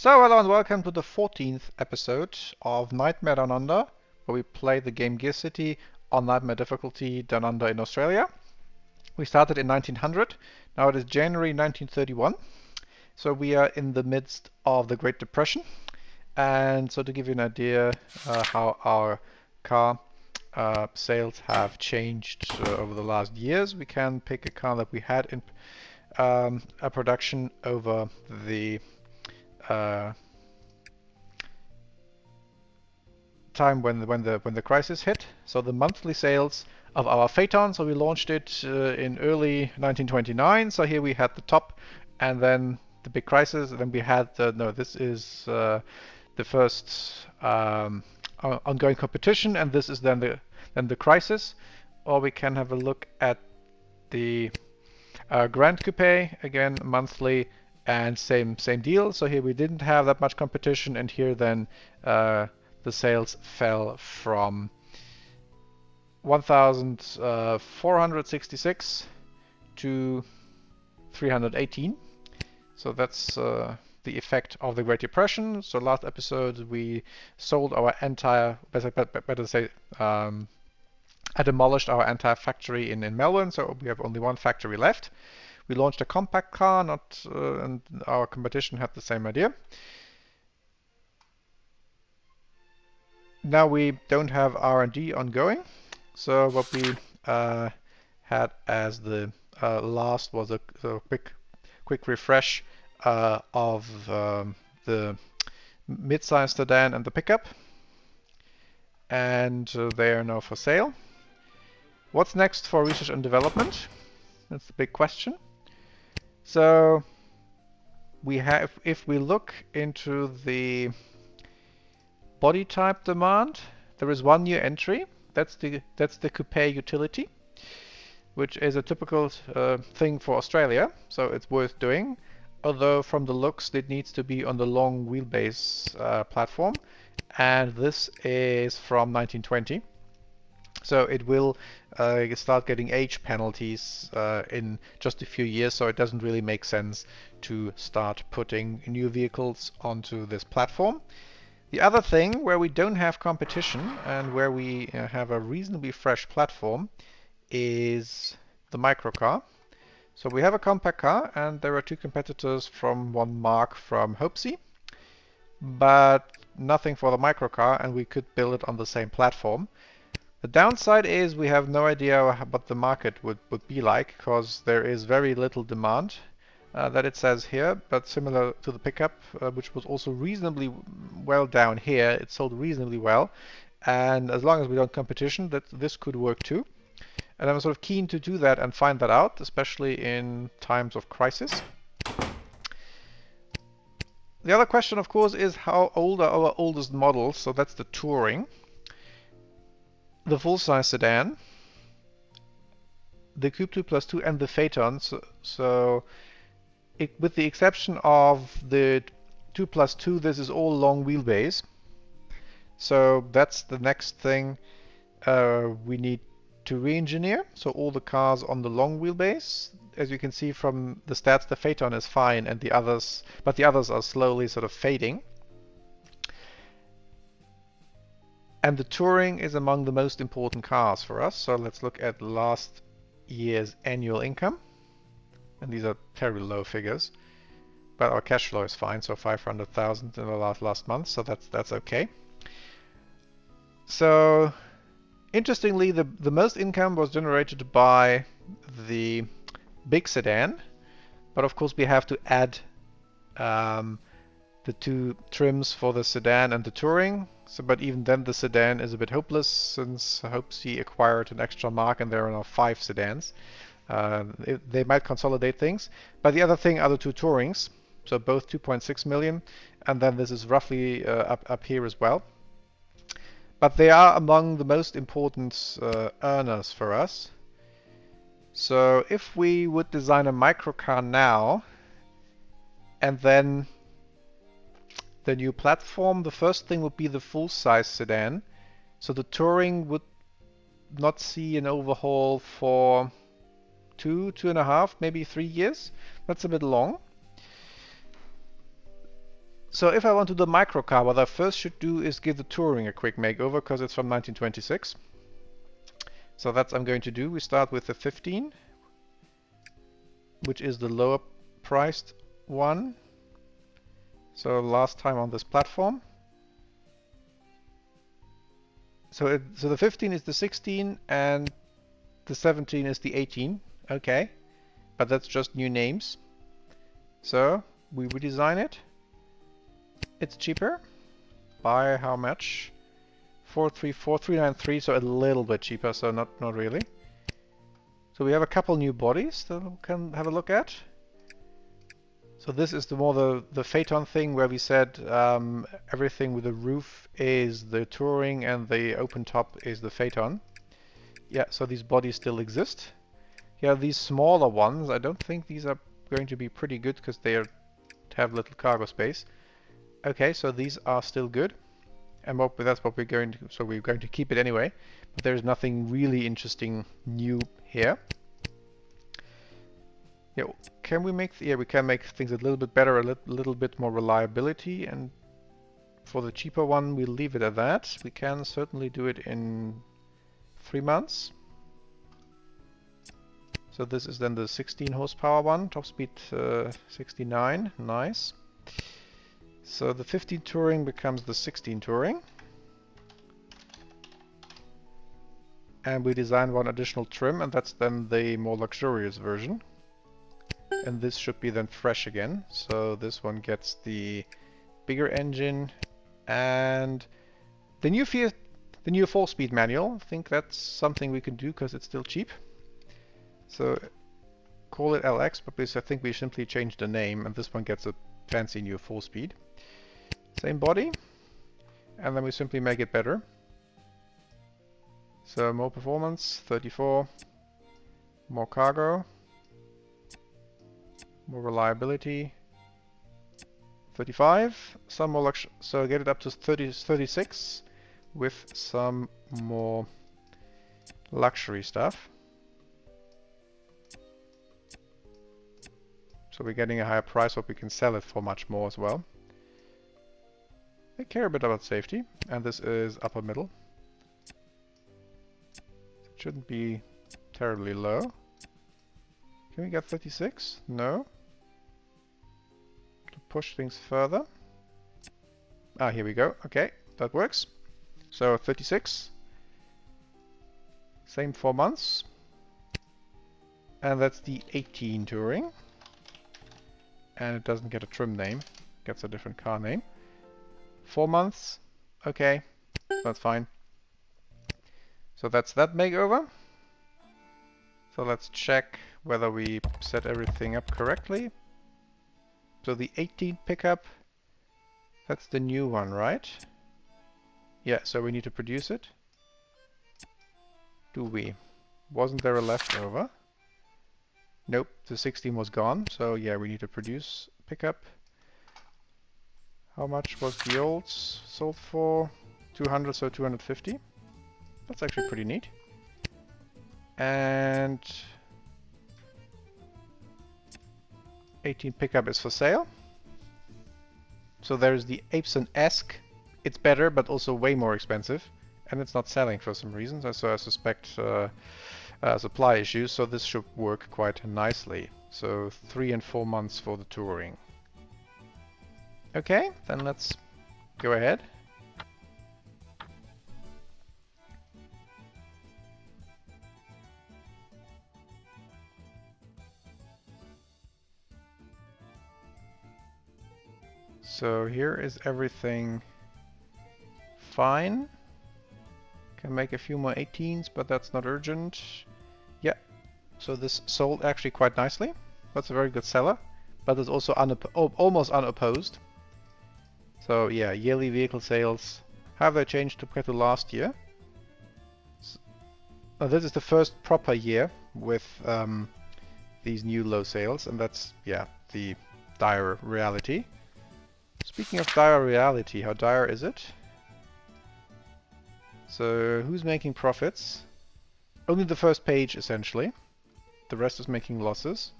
So hello and welcome to the 14th episode of Nightmare Down Under, where we play the game GearCity on Nightmare difficulty Down Under in Australia. We started in 1900, now it is January 1931, so we are in the midst of the Great Depression. And so to give you an idea how our car sales have changed over the last years, we can pick a car that we had in a production over the time when the crisis hit. So the monthly sales of our Phaeton. So we launched it in early 1929. So here we had the top, and then the big crisis. And then we had this is the first ongoing competition, and this is then the crisis. Or we can have a look at the Grand Coupe, again monthly, and same deal. So here we didn't have that much competition, and here then the sales fell from 1,466 to 318. So that's the effect of the Great Depression. So last episode we sold our entire, better say, I demolished our entire factory in Melbourne, so we have only one factory left. We launched a compact car, and our competition had the same idea. Now we don't have R&D ongoing, so what we had as the last was a quick refresh of the mid-size sedan and the pickup, and they are now for sale. What's next for research and development? That's the big question. So we have, if we look into the body type demand, there is one new entry. That's the coupe utility, which is a typical thing for Australia, so it's worth doing. Although from the looks, it needs to be on the long wheelbase platform, and this is from 1920. So it will start getting age penalties in just a few years, so it doesn't really make sense to start putting new vehicles onto this platform. The other thing where we don't have competition and where we have a reasonably fresh platform is the Microcar. So we have a compact car, and there are two competitors from one mark from Hopesy, but nothing for the Microcar, and we could build it on the same platform. The downside is we have no idea what the market would be like, because there is very little demand that it says here, but similar to the pickup, which was also reasonably well down here, it sold reasonably well, and as long as we don't competition, this could work too. And I'm sort of keen to do that and find that out, especially in times of crisis. The other question, of course, is how old are our oldest models? So that's the Touring, the full-size sedan, the Coupe 2+2, and the Phaeton. So with the exception of the 2+2, this is all long wheelbase. So that's the next thing we need to re-engineer. So all the cars on the long wheelbase. As you can see from the stats, the Phaeton is fine, and the others are slowly sort of fading. And the Touring is among the most important cars for us. So let's look at last year's annual income. And these are terribly low figures. But our cash flow is fine, so 500,000 in the last month, so that's okay. So interestingly, the most income was generated by the big sedan. But of course we have to add the two trims for the sedan and the Touring. So, but even then the sedan is a bit hopeless, since Hopesy acquired an extra mark and there are now 5 sedans. They might consolidate things. But the other thing are the two Tourings, so both 2.6 million, and then this is roughly up here as well. But they are among the most important earners for us. So if we would design a microcar now, and then the new platform, the first thing would be the full-size sedan. So the Touring would not see an overhaul for 2.5, maybe 3 years. That's a bit long. So if I want to do the microcar, what I first should do is give the Touring a quick makeover because it's from 1926. So that's what I'm going to do. We start with the 15, which is the lower priced one. So last time on this platform. So the 15 is the 16 and the 17 is the 18. Okay, but that's just new names. So we redesign it. It's cheaper. By how much? 434,393, so a little bit cheaper, so not really. So we have a couple new bodies that we can have a look at. So this is the Phaeton thing where we said everything with the roof is the Touring and the open top is the Phaeton. Yeah, so these bodies still exist. Yeah, these smaller ones, I don't think these are going to be pretty good because they have little cargo space. Okay, so these are still good. And that's what we're going to, so we're going to keep it anyway. But there's nothing really interesting new here. Yeah, can we make, we can make things a little bit better, a little bit more reliability. And for the cheaper one, we'll leave it at that. We can certainly do it in 3 months. So this is then the 16 horsepower one, top speed 69, nice. So the 15 Touring becomes the 16 Touring. And we design one additional trim, and that's then the more luxurious version. And this should be then fresh again. So this one gets the bigger engine and the new 4-speed manual. I think that's something we can do because it's still cheap. So call it LX, but I think we simply change the name, and this one gets a fancy new 4-speed. Same body, and then we simply make it better. So more performance, 34, more cargo, more reliability, 35, some more luxury, so get it up to 36 with some more luxury stuff. So we're getting a higher price, but we can sell it for much more as well. They care a bit about safety, and this is upper middle. It shouldn't be terribly low. Can we get 36? No. To push things further. Ah, here we go. Okay, that works. So 36. Same 4 months. And that's the 18 Touring. And it doesn't get a trim name. It gets a different car name. 4 months. Okay, that's fine. So that's that makeover. So let's check whether we set everything up correctly. So the 18 pickup, that's the new one, right? Yeah, so we need to produce it. Do we? Wasn't there a leftover? Nope, the 16 was gone, so yeah, we need to produce pickup. How much was the old sold for? 200, so 250. That's actually pretty neat. And 18 pickup is for sale. So there's the Apson-esque. It's better, but also way more expensive. And it's not selling for some reason, so I suspect supply issues, so this should work quite nicely. So 3 and 4 months for the Touring. Okay, then let's go ahead. So here is everything fine. Can make a few more 18s, but that's not urgent. Yeah, so this sold actually quite nicely. That's a very good seller, but it's also almost unopposed. So yeah, yearly vehicle sales. Have they changed compared to last year? This is the first proper year with these new low sales, and that's, yeah, the dire reality. Speaking of dire reality, how dire is it? So who's making profits? Only the first page, essentially. The rest is making losses.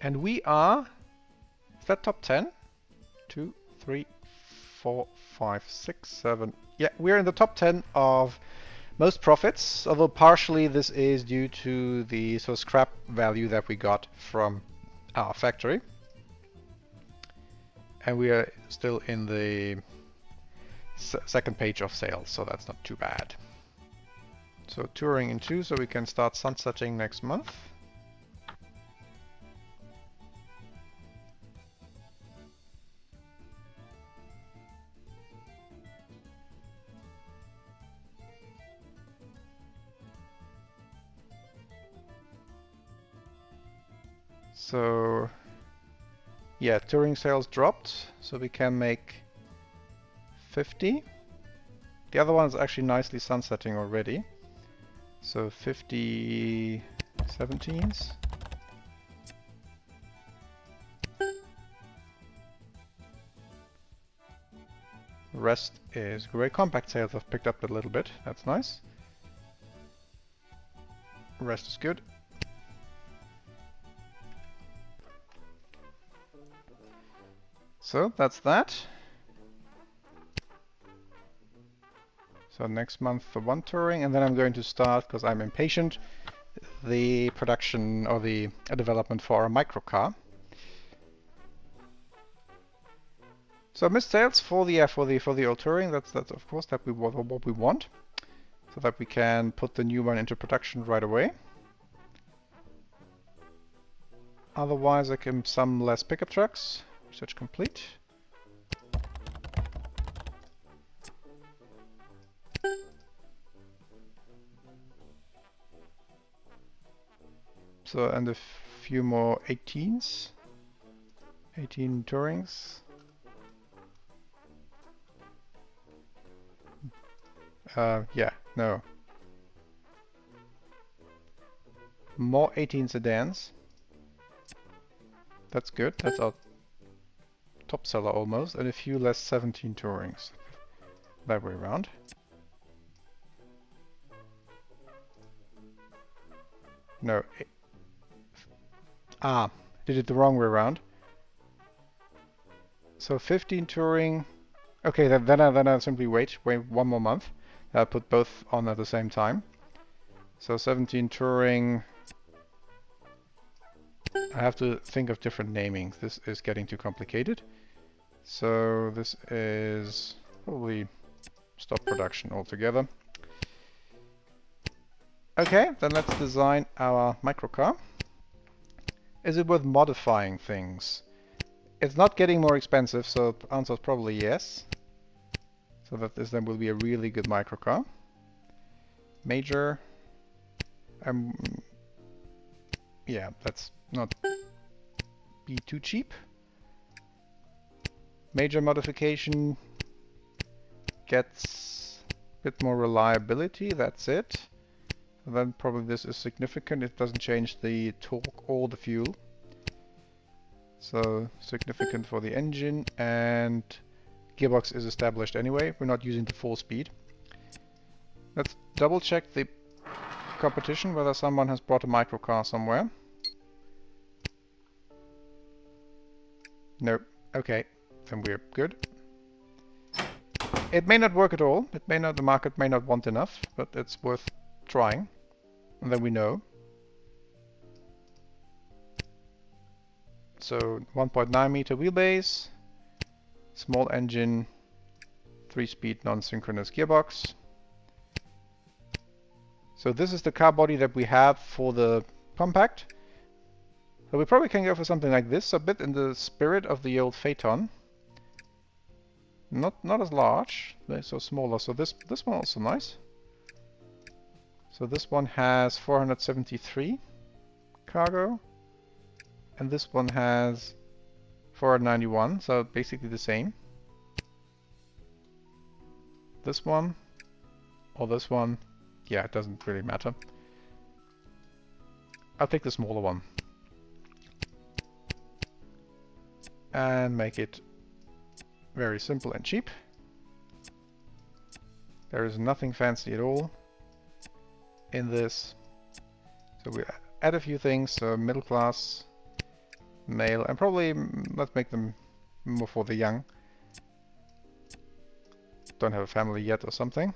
And we are... Is that top 10? 3, 4, 5, 6, 7. Yeah, we're in the top 10 of most profits, although partially this is due to the sort of scrap value that we got from our factory. And we are still in the second page of sales, so that's not too bad. So touring in 2, so we can start sunsetting next month. So yeah, touring sales dropped, so we can make 50. The other one is actually nicely sunsetting already. So 50 17s. The rest is great. Compact sales have picked up a little bit. That's nice. The rest is good. So that's that. So next month for 1 touring, and then I'm going to start, because I'm impatient, the production or the development for a microcar. So missed sales for the old touring. That's of course what we want, so that we can put the new one into production right away. Otherwise, I can some less pickup trucks. Research complete. So, and a few more 18s. 18 tourings. Yeah, no. More 18 sedans. That's good. That's our top seller almost. And a few less 17 tourings. That way around. No. Did it the wrong way around. So 15 touring. Okay, then I simply wait 1 more month. I'll put both on at the same time. So 17 touring. I have to think of different namings. This is getting too complicated. So this is probably stop production altogether. Okay, then let's design our microcar. Is it worth modifying things? It's not getting more expensive, so the answer is probably yes. So that this then will be a really good microcar. Major. Yeah, let's not be too cheap. Major modification gets a bit more reliability, that's it. And then probably this is significant. It doesn't change the torque or the fuel. So significant for the engine, and gearbox is established anyway. We're not using the full speed. Let's double check the competition, whether someone has brought a microcar somewhere. Nope. Okay, then we're good. It may not work at all. It may not. The market may not want enough, but it's worth trying. And then we know. So 1.9 meter wheelbase, small engine, 3-speed non-synchronous gearbox. So this is the car body that we have for the compact. So we probably can go for something like this, a bit in the spirit of the old Phaeton. Not as large, so smaller. So this one also nice. So this one has 473 cargo, and this one has 491, so basically the same. This one, or this one, yeah, it doesn't really matter. I'll take the smaller one. And make it very simple and cheap. There is nothing fancy at all in this. So we add a few things, so middle class, male, and probably let's make them more for the young. don't have a family yet or something.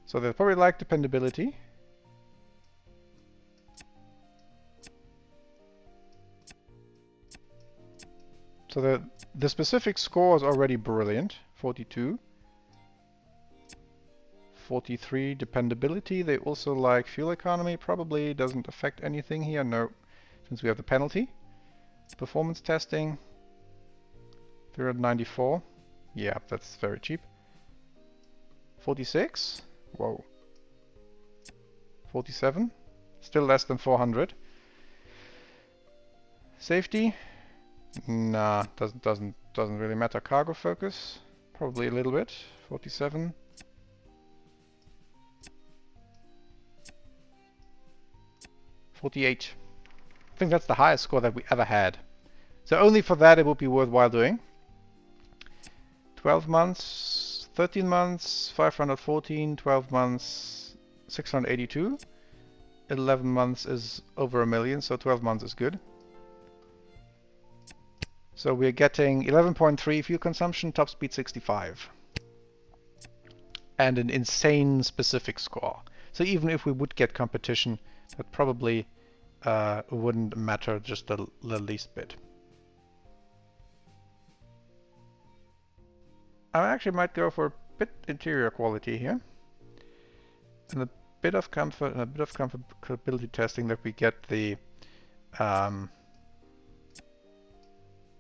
So they probably like dependability. So the specific score is already brilliant. 42. 43 dependability. They also like fuel economy. Probably doesn't affect anything here. No, since we have the penalty. Performance testing. 394. Yeah, that's very cheap. 46. Whoa. 47. Still less than 400. Safety. Nah, doesn't really matter. Cargo focus. Probably a little bit. 47. 48. I think that's the highest score that we ever had. So only for that it would be worthwhile doing. 12 months, 13 months, 514, 12 months, 682. 11 months is over 1 million, so 12 months is good. So we're getting 11.3 fuel consumption, top speed 65. And an insane specific score. So even if we would get competition, that probably wouldn't matter just the least bit. I actually might go for a bit interior quality here. And a bit of comfort and a bit of comfortability testing that we get the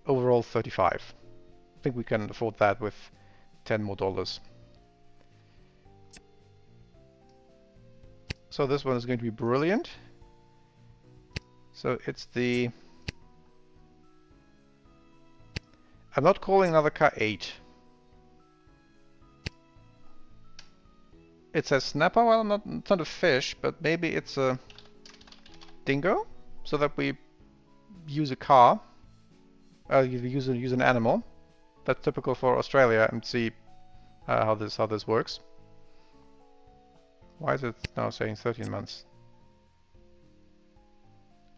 overall 35. I think we can afford that with $10 more. So this one is going to be brilliant. So it's the... I'm not calling another car 8. It says snapper. Well, it's not a fish, but maybe it's a dingo, so that we use a car. Use an animal. That's typical for Australia, and see how this works. Why is it now saying 13 months?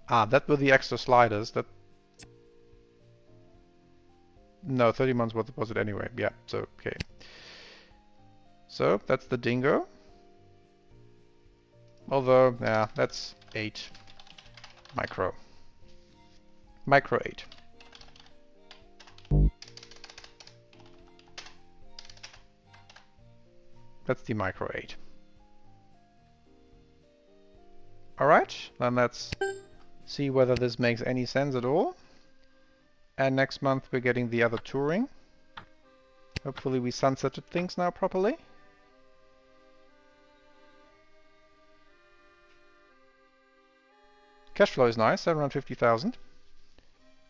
Ah, that were the extra sliders. That no, 30 months was it anyway? Yeah. So okay. So that's the dingo. Although, yeah, that's 8. Micro 8. That's the Micro 8. Alright, then let's see whether this makes any sense at all. And next month we're getting the other touring. Hopefully we sunsetted things now properly. Cash flow is nice, 750,000.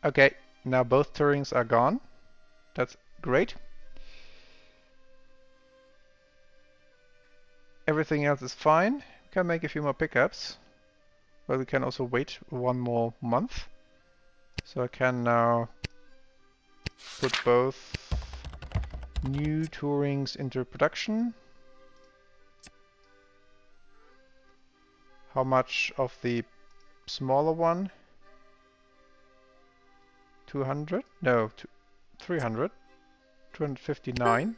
Okay, now both tourings are gone. That's great. Everything else is fine. We can make a few more pickups. But we can also wait 1 more month. So I can now put both new tourings into production. How much of the smaller one? 200? No, 300. 259.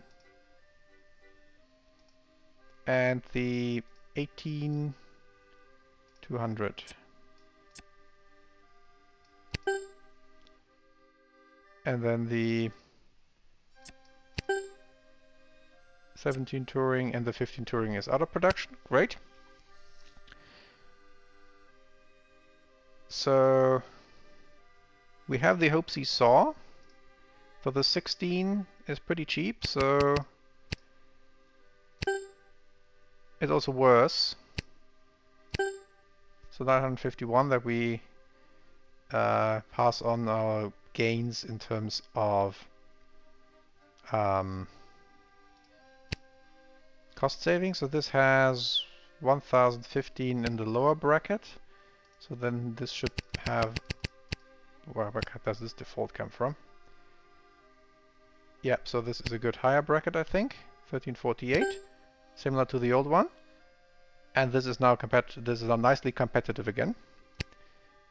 And the 18... 200. And then the 17 touring and the 15 touring is out of production. Great. So we have the Hope Saw. For the 16 is pretty cheap, so it's also worse. So 951 that we pass on our gains in terms of cost savings. So this has 1015 in the lower bracket. So then this should have... Where does this default come from? Yeah, so this is a good higher bracket, I think. 1348, similar to the old one. And this is now nicely competitive again.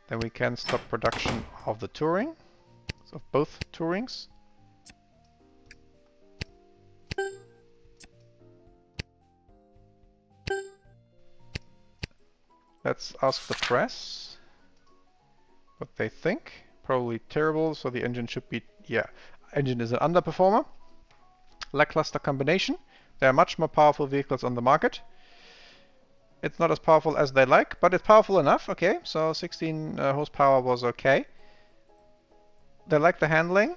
Then we can stop production of the touring, of both tourings. Let's ask the press what they think. Probably terrible, so the engine should be, yeah. Engine is an underperformer. Lackluster combination. There are much more powerful vehicles on the market. It's not as powerful as they like, but it's powerful enough. Okay, so 16 horsepower was okay. They like the handling.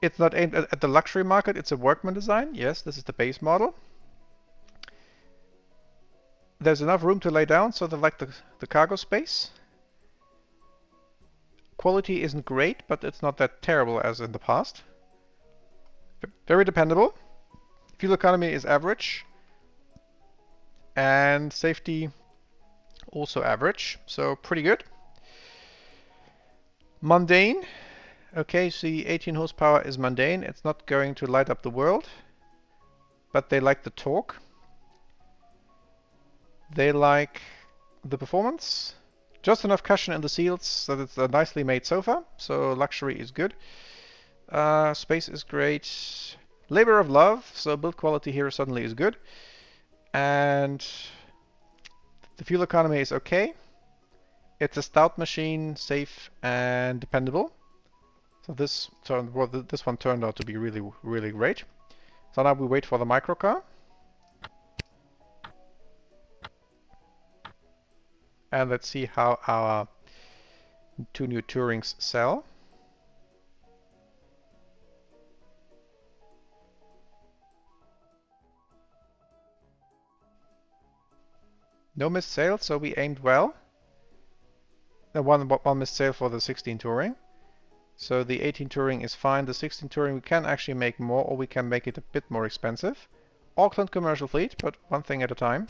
It's not aimed at the luxury market, it's a workman design. Yes, this is the base model. There's enough room to lay down, so they like the cargo space. Quality isn't great, but it's not that terrible as in the past. Very dependable. Fuel economy is average. And safety also average, so pretty good. Mundane. Okay, see, 18 horsepower is mundane. It's not going to light up the world, but they like the torque. They like the performance. Just enough cushion in the seats so that it's a nicely made sofa, so luxury is good. Space is great. Labor of love, so build quality here suddenly is good. And the fuel economy is okay. It's a stout machine, safe and dependable. So this one turned out to be really, really great. So now we wait for the microcar. And let's see how our two new Tourings sell. No missed sales, so we aimed well. One missed sale for the 16 Touring. So the 18 Touring is fine. The 16 Touring we can actually make more, or we can make it a bit more expensive. Auckland commercial fleet, but one thing at a time.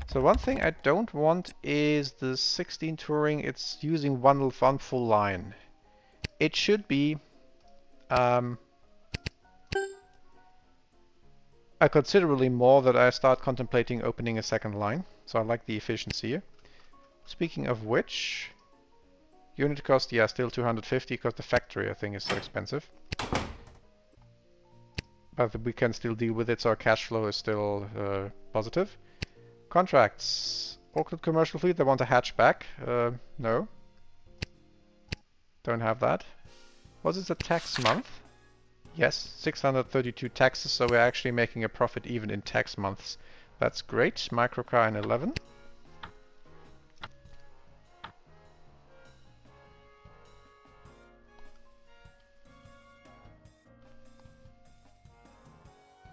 So one thing I don't want is the 16 Touring. It's using one full line. It should be a considerably more that I start contemplating opening a second line. So I like the efficiency here. Speaking of which, unit cost, yeah, still 250 because the factory I think is so expensive. But we can still deal with it, so our cash flow is still positive. Contracts. Auckland commercial fleet, they want a hatchback. No. Don't have that. Was it a tax month? Yes, 632 taxes, so we're actually making a profit even in tax months. That's great. Microcar in 11.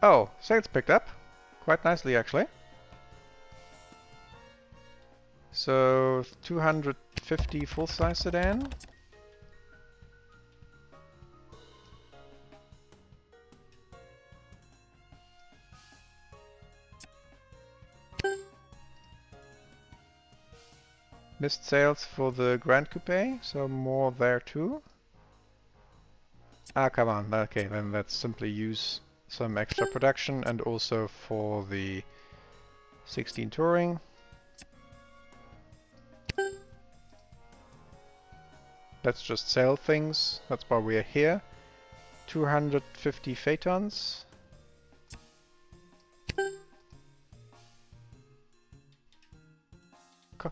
Oh, sales picked up. Quite nicely, actually. So, 250 full-size sedan. Missed sales for the Grand Coupe, so more there too. Ah, come on. Okay, then let's simply use some extra production and also for the 16 Touring. Let's just sell things. That's why we're here. 250 Phaetons.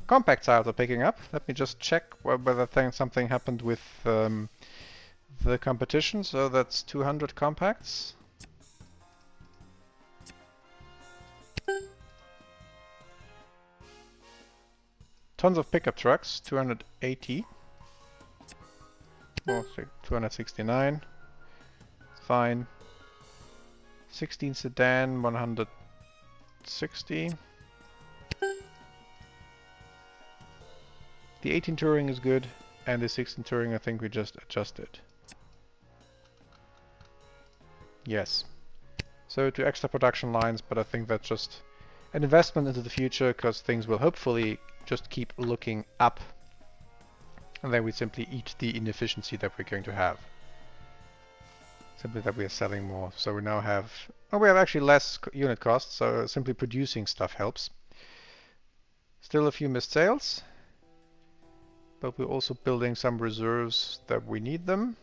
Compact styles are picking up. Let me just check whether something happened with the competition. So that's 200 compacts. Tons of pickup trucks, 280. Oh, 269. Fine. 16 sedan, 160. The 18 Touring is good, and the 16 Touring I think we just adjusted. Yes. So to extra production lines, but I think that's just an investment into the future, because things will hopefully just keep looking up. And then we simply eat the inefficiency that we're going to have. Simply that we are selling more. So we now have... Oh, we have actually less unit costs, so simply producing stuff helps. Still a few missed sales. But we're also building some reserves that we need them.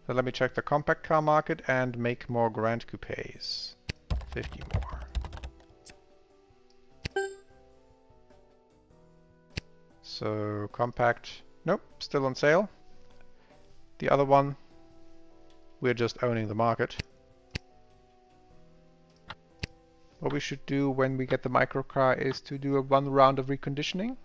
So let me check the compact car market and make more Grand Coupes. 50 more. So compact, nope, still on sale. The other one, we're just owning the market. What we should do when we get the microcar is to do one round of reconditioning.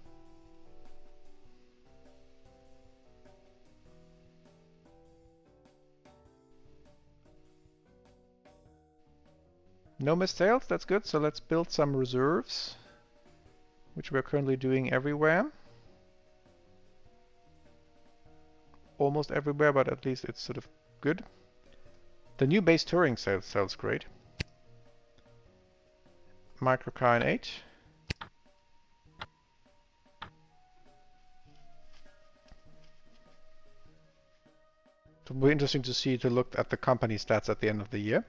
No missed sales, that's good. So let's build some reserves, which we're currently doing everywhere. Almost everywhere, but at least it's sort of good. The new base touring sells great. Microcar in 8. It will be interesting to see, to look at the company stats at the end of the year.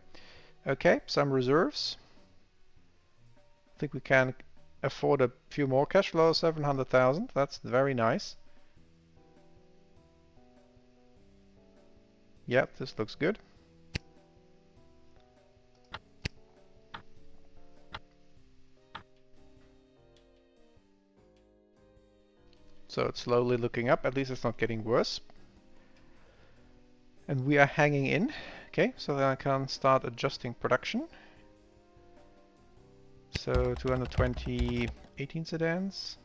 Okay, some reserves. I think we can afford a few more cash flow, 700,000. That's very nice. Yep, this looks good. So it's slowly looking up, at least it's not getting worse. And we are hanging in. Okay, so then I can start adjusting production. So 220 18 sedans.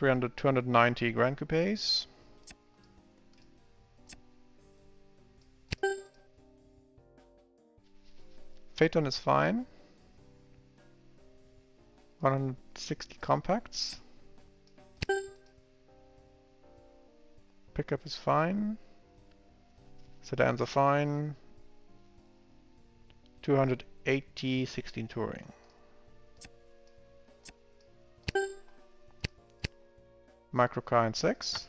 290 Grand Coupes. Phaeton is fine. 160 compacts. Pickup is fine. Sedans are fine. 280 16 touring. Microcar in 6.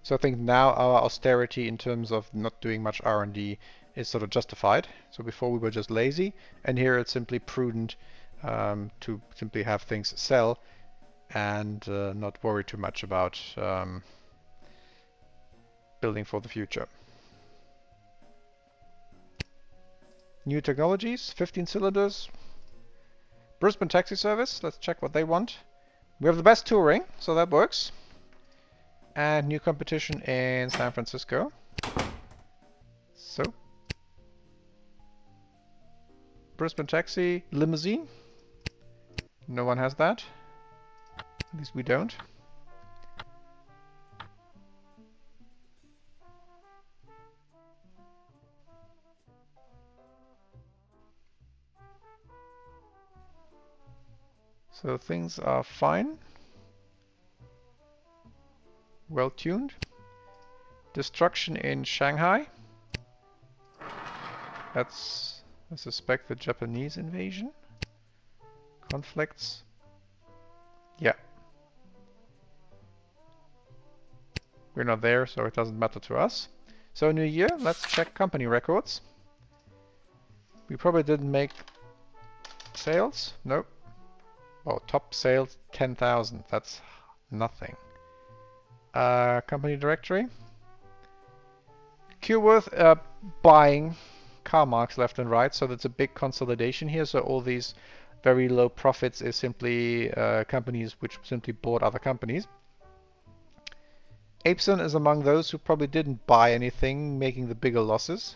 So I think now our austerity in terms of not doing much R&D is sort of justified. So before we were just lazy, and here it's simply prudent to simply have things sell and not worry too much about building for the future. New technologies, 15 cylinders. Brisbane taxi service, let's check what they want. We have the best touring, so that works. And new competition in San Francisco. So, Brisbane taxi, limousine. No one has that. At least we don't. So things are fine. Well tuned. Destruction in Shanghai. That's, I suspect, the Japanese invasion. Conflicts. Yeah. We're not there, so it doesn't matter to us. So new year, let's check company records. We probably didn't make sales. Nope. Oh, top sales 10,000. That's nothing. Company directory. Qworth buying car marks left and right, so that's a big consolidation here. So all these very low profits is simply companies which simply bought other companies. Apeson is among those who probably didn't buy anything, making the bigger losses.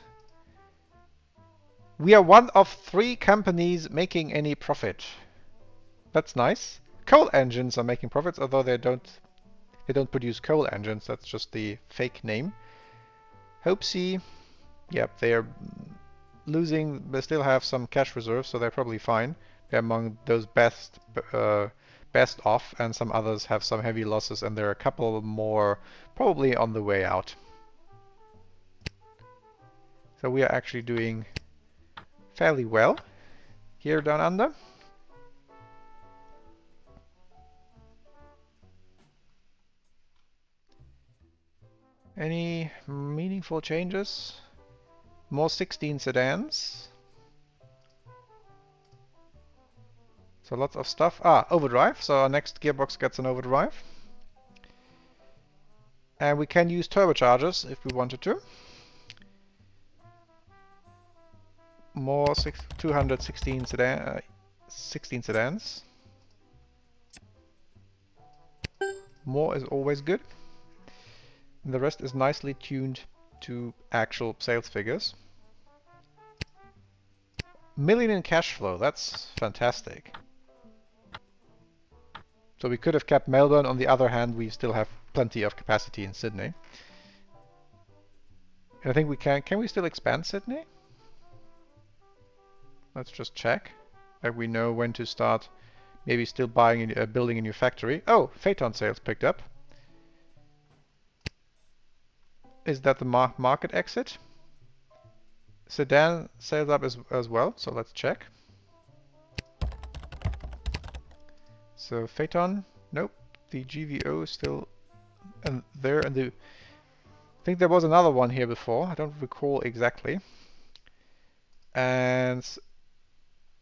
We are one of 3 companies making any profit. That's nice. Coal engines are making profits, although they don't produce coal engines. That's just the fake name. Hopesy, yep, they're losing. They still have some cash reserves, so they're probably fine. They're among those best off, and some others have some heavy losses, and there are a couple more probably on the way out. So we are actually doing fairly well here down under. Any meaningful changes? More 16 sedans. So lots of stuff. Overdrive. So our next gearbox gets an overdrive. And we can use turbochargers if we wanted to. more 216 sedan, 16 sedans. More is always good. And the rest is nicely tuned to actual sales figures. Million in cash flow, that's fantastic. So we could have kept Melbourne. On the other hand, we still have plenty of capacity in Sydney. And I think we can we still expand Sydney? Let's just check that we know when to start maybe still building a new factory. Oh, Phaeton sales picked up. Is that the market exit? Sedan sales up as well, so let's check. So Phaeton, nope. The GVO is still there, and I think there was another one here before. I don't recall exactly. And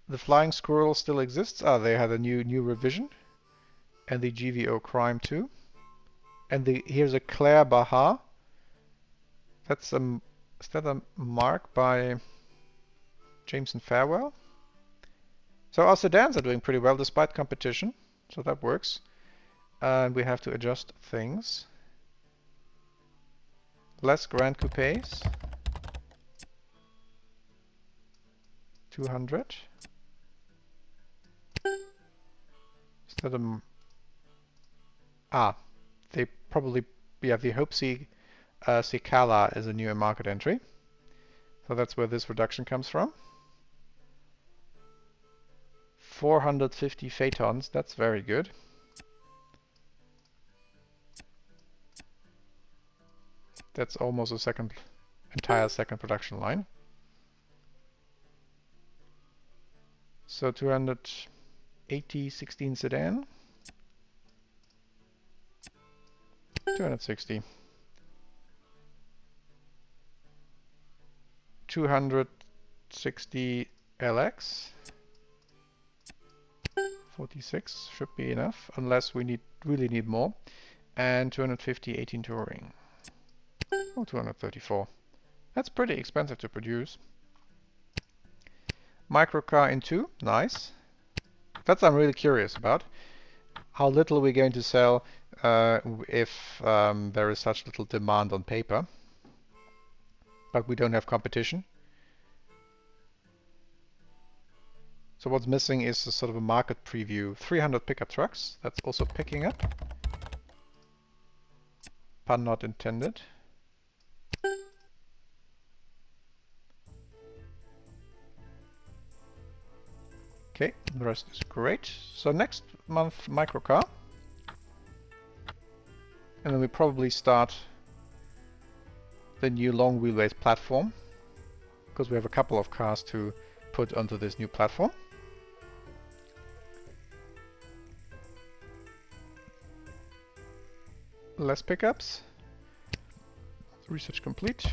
the Flying Squirrel still exists. Ah, they had a new revision, and the GVO Crime too. And here's a Claire Baha. That's is that a mark by Jameson Farewell? So our sedans are doing pretty well despite competition, so that works. And we have to adjust things. Less Grand Coupes. 200. Is that they probably, yeah, the Hope Cicala is a new market entry. So that's where this reduction comes from. 450 Phaetons, that's very good. That's almost a entire second production line. So 280 16 sedan. 260. 260 LX. 46 should be enough, unless we really need more. And 250 18 Touring. Oh, 234. That's pretty expensive to produce. Microcar in 2, nice. That's I'm really curious about. How little we're going to sell if there is such little demand on paper. But we don't have competition. So what's missing is a sort of a market preview. 300 pickup trucks, that's also picking up. Pun not intended. Okay, the rest is great. So next month, Microcar. And then we probably start the new long wheelbase platform, because we have a couple of cars to put onto this new platform. Less pickups. Research complete.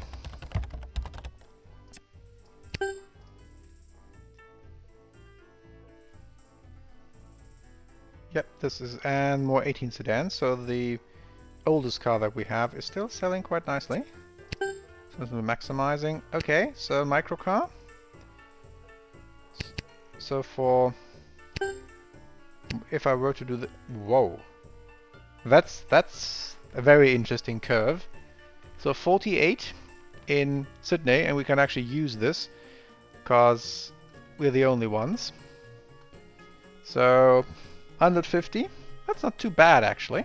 Yep, this is, and more 18 sedans, so the oldest car that we have is still selling quite nicely. So we're maximizing. Okay, so Microcar. So if I were to do the, whoa, that's a very interesting curve. So 48 in Sydney, and we can actually use this because we're the only ones. So 150, that's not too bad actually.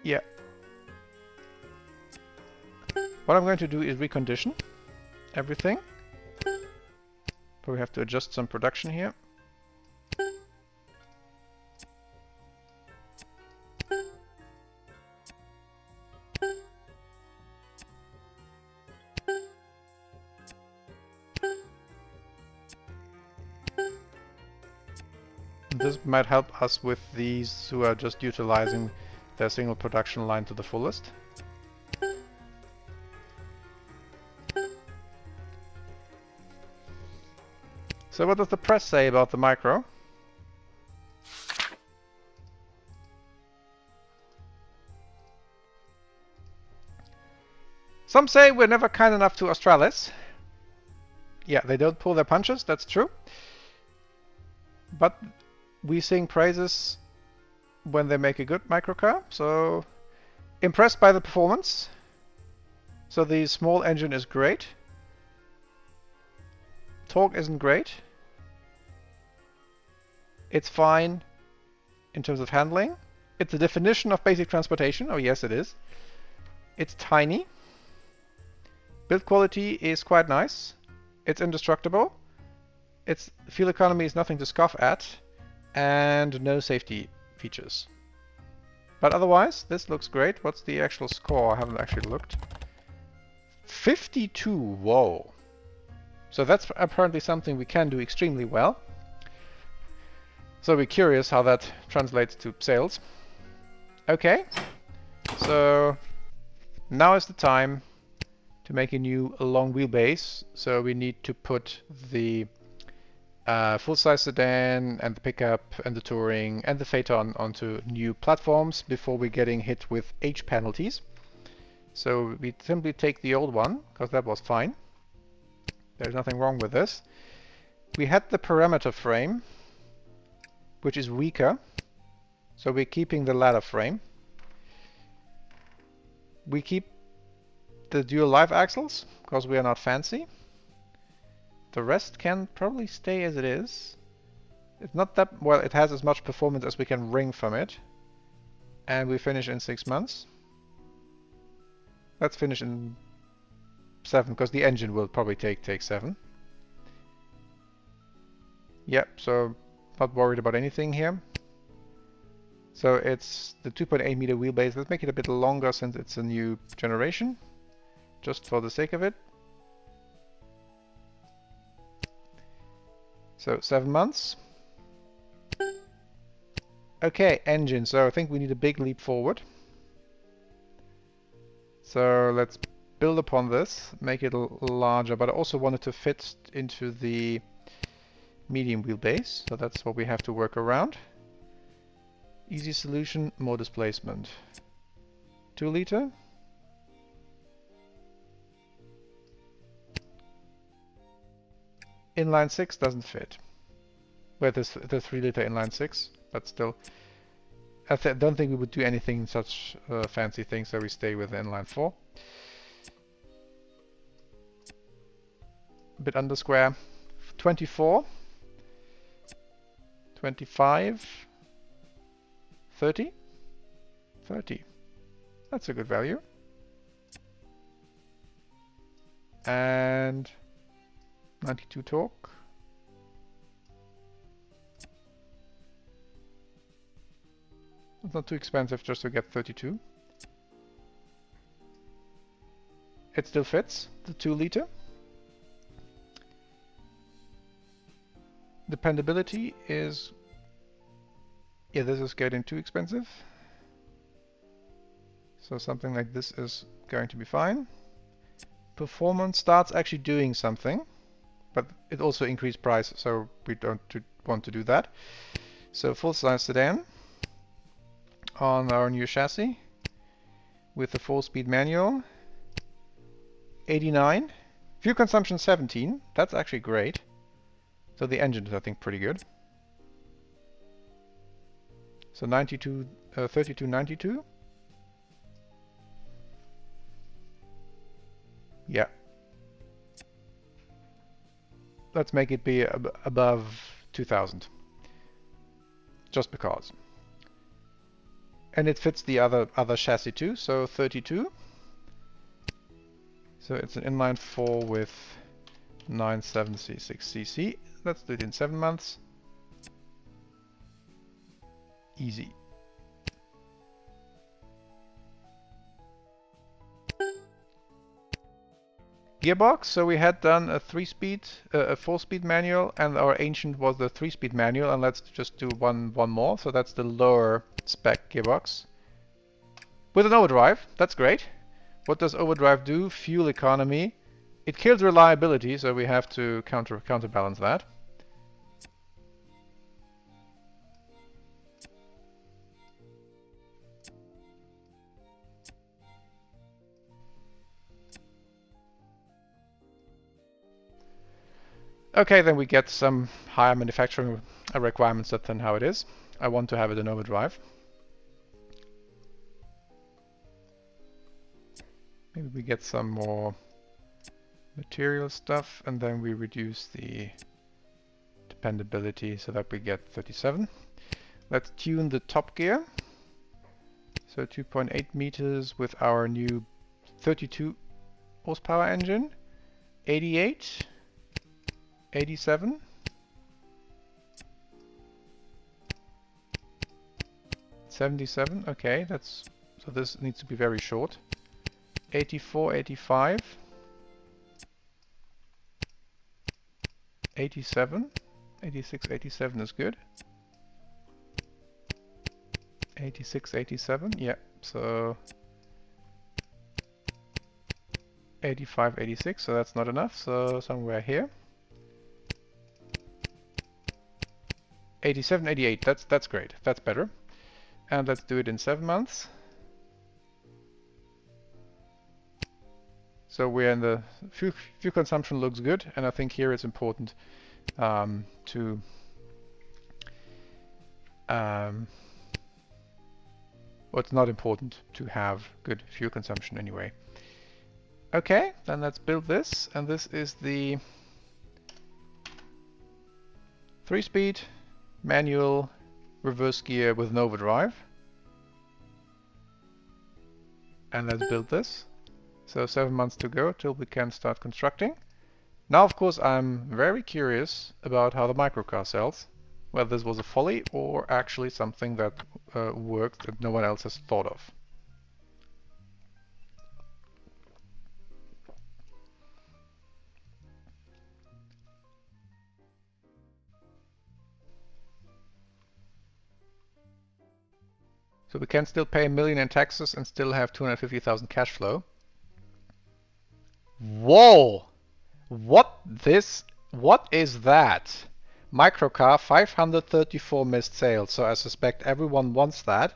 Yeah. What I'm going to do is recondition everything. But we have to adjust some production here. This might help us with these who are just utilizing their single production line to the fullest. So what does the press say about the Micro? Some say we're never kind enough to Australis. Yeah, they don't pull their punches, that's true. But we sing praises when they make a good microcar, so impressed by the performance. So the small engine is great. Torque isn't great. It's fine in terms of handling. It's the definition of basic transportation. Oh yes, it is. It's tiny. Build quality is quite nice. It's indestructible. Its fuel economy is nothing to scoff at. And no safety features. But otherwise, this looks great. What's the actual score? I haven't actually looked. 52, whoa. So that's apparently something we can do extremely well. So we're curious how that translates to sales. Okay, so now is the time to make a new long wheelbase. So we need to put the full-size sedan and the pickup and the touring and the Phaeton onto new platforms before we're getting hit with age penalties. So we simply take the old one, because that was fine. There's nothing wrong with this. We had the parameter frame, which is weaker. So we're keeping the ladder frame. We keep the dual live axles, because we are not fancy. The rest can probably stay as it is. It's not that, well, it has as much performance as we can wring from it. And we finish in 6 months. Let's finish in 7, because the engine will probably take 7. Yep, so not worried about anything here. So it's the 2.8 meter wheelbase. Let's make it a bit longer since it's a new generation, just for the sake of it. So 7 months. Okay, engine. So I think we need a big leap forward. So let's build upon this, make it larger, but I also wanted to fit into the medium wheelbase, so that's what we have to work around. Easy solution, more displacement. 2 liter. Inline 6 doesn't fit. Well, there's the 3 liter inline 6, but still. I don't think we would do anything such fancy things, so we stay with inline 4. A bit under square. 24. 25. 30. 30. That's a good value. And 92 torque. It's not too expensive just to get 32. It still fits, the 2 liter. Dependability is... yeah, this is getting too expensive. So something like this is going to be fine. Performance starts actually doing something, but it also increased price, so we don't want to do that. So full-size sedan on our new chassis with the 4-speed manual. 89. Fuel consumption 17. That's actually great. So the engine is, I think, pretty good. So 92, 32, 92. Yeah. Let's make it be above 2000. Just because. And it fits the other chassis too, so 32. So it's an inline 4 with 976 cc. Let's do it in 7 months. Easy. Gearbox, so we had done a 3-speed, a 4-speed manual, and our ancient was the 3-speed manual, and let's just do one more. So that's the lower spec gearbox with an overdrive. That's great. What does overdrive do? Fuel economy. It kills reliability, so we have to counterbalance that. Okay, then we get some higher manufacturing requirements than how it is. I want to have it in overdrive. Maybe we get some more material stuff, and then we reduce the dependability so that we get 37. Let's tune the top gear. So 2.8 meters with our new 32 horsepower engine. 88, 87, 77. Okay, that's so this needs to be very short. 84, 85, 87, 86, 87 is good. 86, 87, yeah, so 85, 86, so that's not enough, so somewhere here. 87, 88, that's great, that's better. And let's do it in 7 months. So we're in the fuel consumption looks good, and I think here it's important to well, it's not important to have good fuel consumption anyway. Okay, then let's build this, and this is the 3-speed manual reverse gear with an overdrive. And let's build this. So 7 months to go till we can start constructing. Now, of course, I'm very curious about how the microcar sells. Whether this was a folly or actually something that worked that no one else has thought of. So we can still pay $1 million in taxes and still have 250,000 cash flow. Whoa! What is that? Microcar 534 missed sales, so I suspect everyone wants that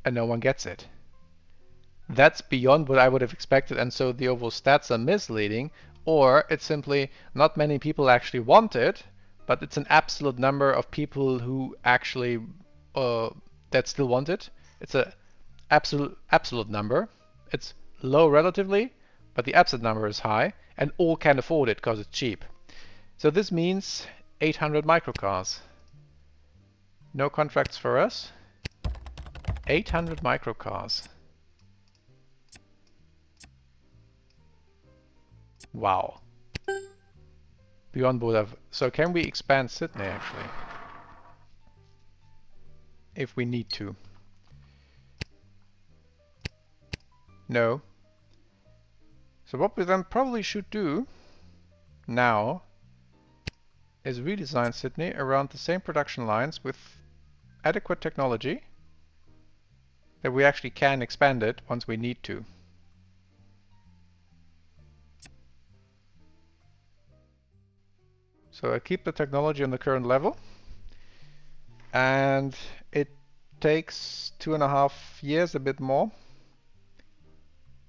and no one gets it. That's beyond what I would have expected, and so the overall stats are misleading, or it's simply not many people actually want it, but it's an absolute number of people who actually that still want it. It's a absolute number. It's low relatively, but the absolute number is high, and all can afford it because it's cheap. So this means 800 microcars. No contracts for us. 800 microcars. Wow. Beyond what I've... So can we expand Sydney actually? If we need to. No. So what we then probably should do now is redesign Sydney around the same production lines with adequate technology that we actually can expand it once we need to. So I keep the technology on the current level, and it takes 2.5 years, a bit more.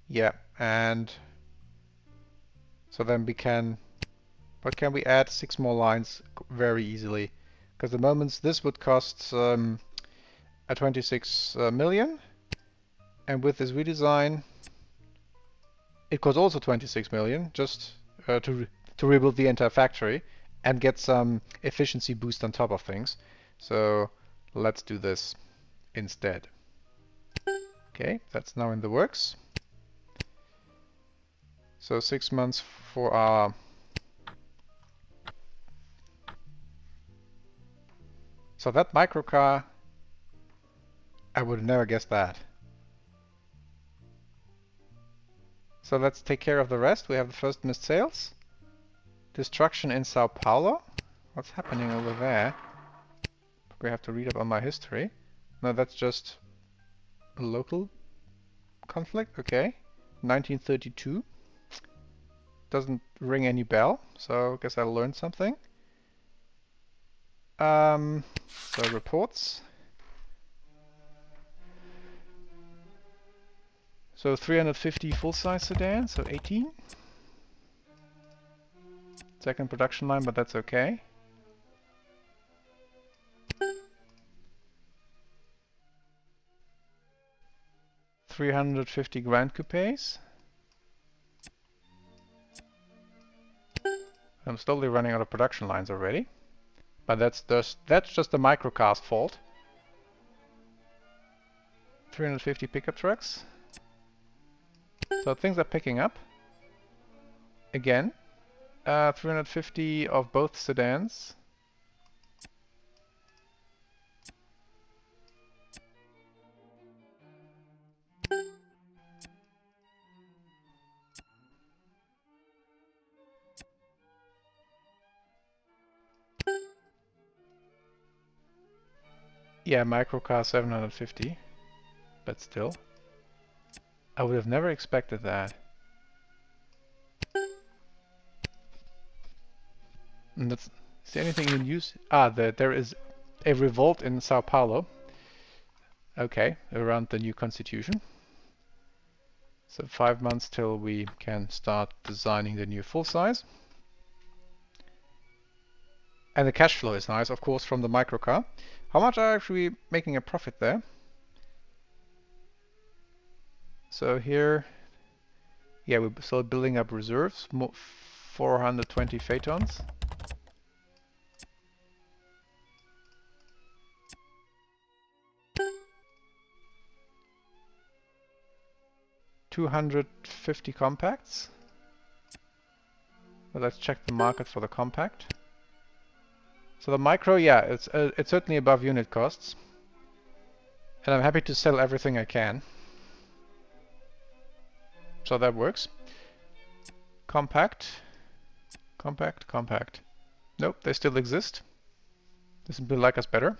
Yeah, and so then we can, but can we add 6 more lines very easily? Because at the moment this would cost a 26 million, and with this redesign it costs also 26 million just to rebuild the entire factory and get some efficiency boost on top of things. So let's do this instead. Okay, that's now in the works. So 6 months for our... So that microcar, I would have never guessed that. So let's take care of the rest. We have the first missed sales. Destruction in Sao Paulo. What's happening over there? We have to read up on my history. No, that's just a local conflict. Okay. 1932. Doesn't ring any bell, so I guess I learned something. So reports. So 350 full-size sedan, so 18. Second production line, but that's okay. $350 Grand Coupes. I'm slowly running out of production lines already. But that's just the Microcar's fault. 350 pickup trucks. So things are picking up. Again. 350 of both sedans. Yeah, Microcar 750. But still. I would have never expected that. And that's, is there anything in use? There is a revolt in Sao Paulo. Okay, around the new constitution. So 5 months till we can start designing the new full size. And the cash flow is nice, of course, from the Microcar. How much are actually making a profit there? So here, yeah, we're still building up reserves. 420 Phaetons. $250 compacts. Well, let's check the market for the compact. So the micro, yeah, it's certainly above unit costs. And I'm happy to sell everything I can. So that works. Compact. Compact, compact. Nope, they still exist. They simply like us better.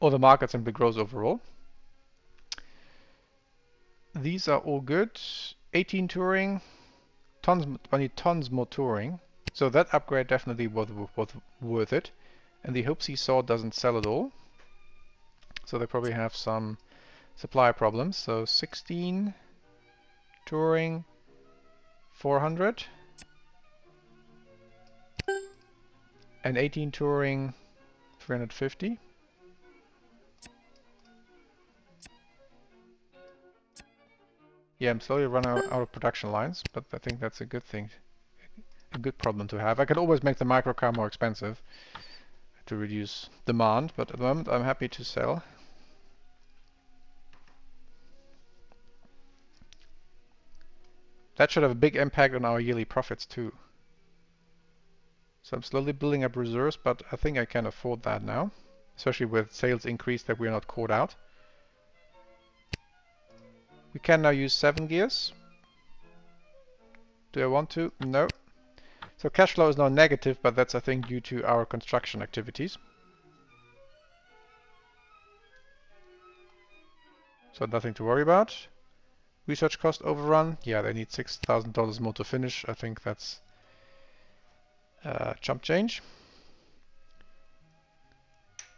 Or the market simply grows overall. These are all good. 18 touring. I need tons more touring. So that upgrade definitely was worth it. And the Hope Seesaw doesn't sell at all. So they probably have some supply problems. So 16 touring, 400. And 18 touring, 350. Yeah, I'm slowly running out of production lines, but I think that's a good thing. A good problem to have. I could always make the Microcar more expensive to reduce demand, but at the moment I'm happy to sell. That should have a big impact on our yearly profits too. So I'm slowly building up reserves, but I think I can afford that now. Especially with sales increase that we're not caught out. We can now use 7 gears. Do I want to? No. So cash flow is now negative, but that's I think due to our construction activities. So nothing to worry about. Research cost overrun. Yeah, they need $6,000 more to finish. I think that's chump change.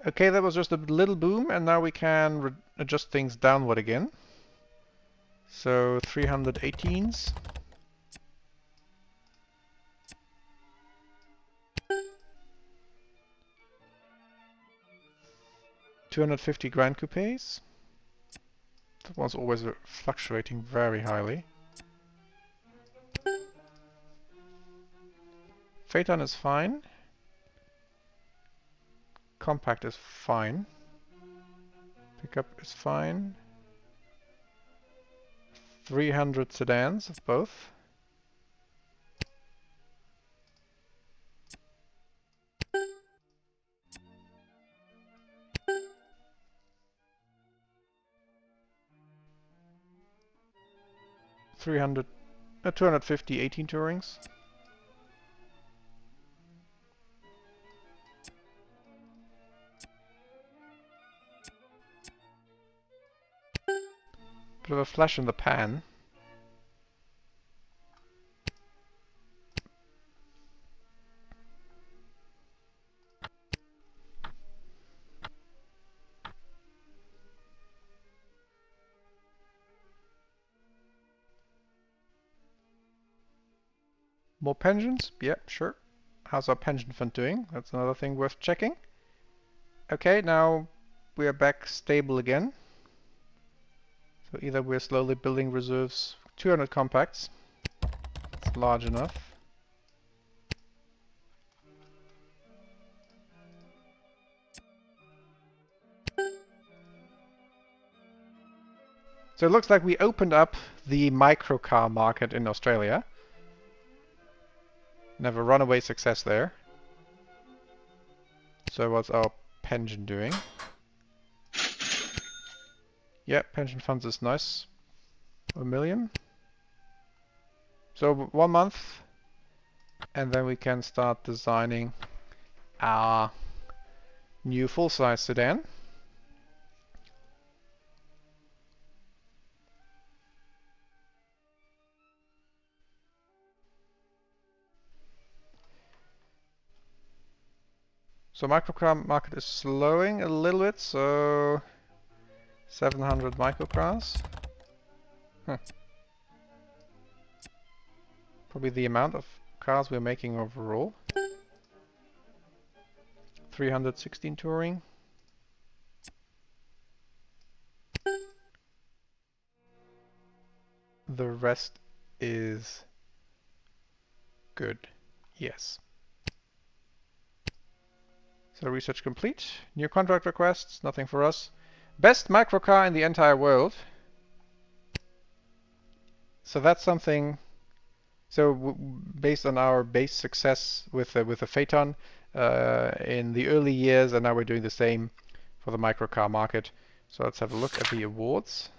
Okay, that was just a little boom, and now we can adjust things downward again. So 318s. $250 Grand Coupes. That one's always fluctuating very highly. Phaeton is fine. Compact is fine. Pickup is fine. 300 sedans of both. $250 18 tourings. Bit of a flash in the pan. More pensions? Yep, sure. How's our pension fund doing? That's another thing worth checking. Okay, now we are back stable again. So either we're slowly building reserves. 200 compacts. It's large enough. So it looks like we opened up the microcar market in Australia. Never runaway success there. So what's our pension doing? Yeah, pension funds is nice. 1 million. So 1 month, and then we can start designing our new full-size sedan. So microcar market is slowing a little bit, so 700 microcars. Huh. Probably the amount of cars we're making overall. 316 touring. The rest is good. Yes. So research complete. New contract requests, nothing for us. Best microcar in the entire world. So that's something. So based on our base success with the Phaeton in the early years, and now we're doing the same for the microcar market. So let's have a look at the awards.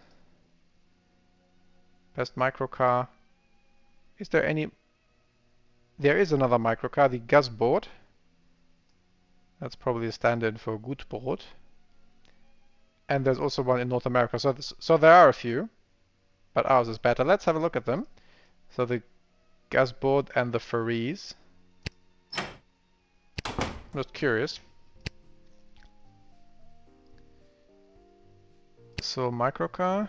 Best microcar. Is there any? There is another microcar, the Gazboard. That's probably a stand-in for Gutbrot. And there's also one in North America. So there are a few, but ours is better. Let's have a look at them. So the Gazboard and the Farise. Just curious. So microcar.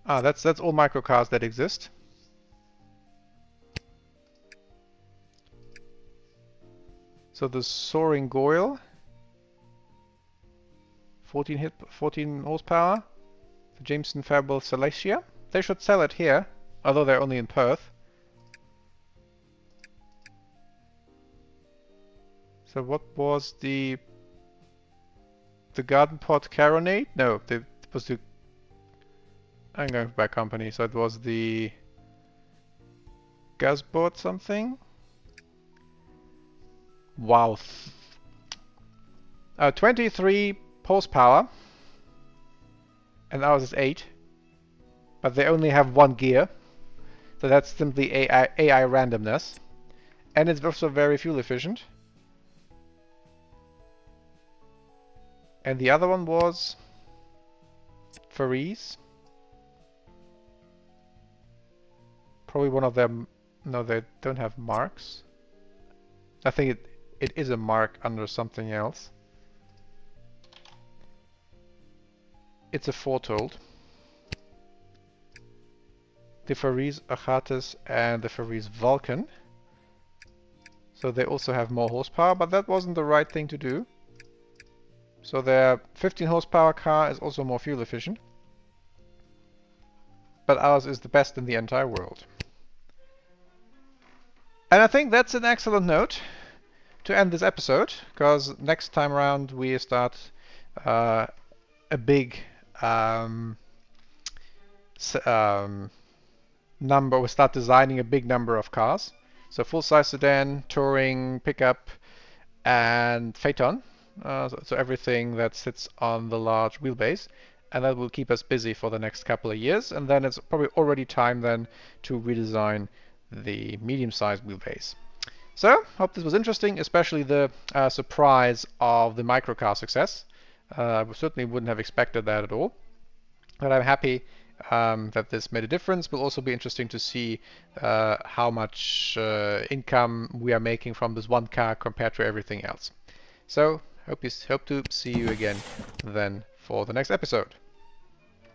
Ah, that's all microcars that exist. So the Soaring Goyle, 14 horsepower. The Jameson Fairwell Salacia. They should sell it here, although they're only in Perth. So what was the Garden Pot Caronade? No, it was the. I'm going by company, so it was the Gazboard something. Wow. 23 horsepower. And ours is 8. But they only have 1 gear. So that's simply AI randomness. And it's also very fuel efficient. And the other one was Farise. Probably one of them. No, they don't have marks. I think it is a mark under something else. It's a foretold. The Farise Achates and the Farise Vulcan. So they also have more horsepower, but that wasn't the right thing to do. So their 15 horsepower car is also more fuel efficient. But ours is the best in the entire world. And I think that's an excellent note to end this episode, because next time around we start a big number. We start designing a big number of cars. So full-size sedan, touring, pickup, and Phaeton. So everything that sits on the large wheelbase. And that will keep us busy for the next couple of years. And then it's probably already time then to redesign the medium-sized wheelbase. So, hope this was interesting, especially the surprise of the microcar success. We certainly wouldn't have expected that at all. But I'm happy that this made a difference. Will also be interesting to see how much income we are making from this one car compared to everything else. So, hope to see you again then for the next episode.